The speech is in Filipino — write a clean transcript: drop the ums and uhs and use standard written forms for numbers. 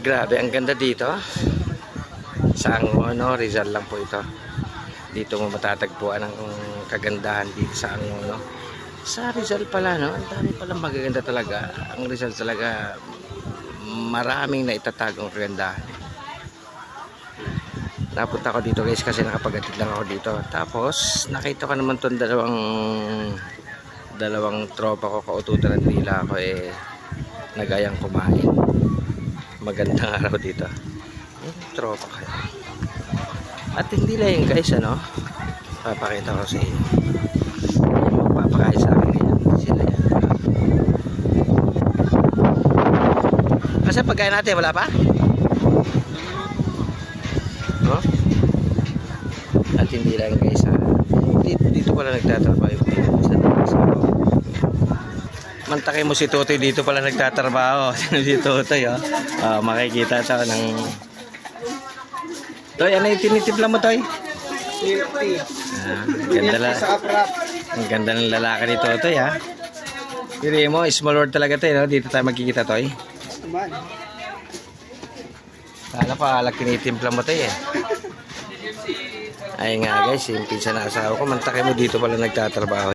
Grabe, ang ganda dito. Sa Angono, Rizal lang po ito. Dito mo matatagpuan ang kagandahan dito sa Angono. Sa Rizal pala, no? Ang dami palang magaganda talaga. Ang Rizal talaga, maraming naitatagong kagandahan. Napunta ko dito guys kasi nakapag-atid lang ako dito. Tapos, nakita ko naman itong dalawang tropa ko, kaututan ng nila ako nagayang kumain. Magandang araw dito. Tropa kayo. At hindi lang yun guys, ano? Papakita ko sa inyo. Magpapakain sa akin yan. Sila yan. Kasi pagkain natin, wala pa? No? At hindi lang guys, dito pala nagtatrabaho yung mantakay mo si Totoy, dito pala nagtatrabaho. Si Totoy, oh. Makikita sa ng Toy, ano yung tinitipla mo, Toy? Ang ganda ng lalaki ni Totoy, ha? Pili mo, small world talaga tayo, no? Dito tayo magkikita, Toy. Sana pa, tinitimpla mo tayo, eh. Ay nga guys, yung pinsan na asawa ko, mantakay mo dito pala nagtatrabaho.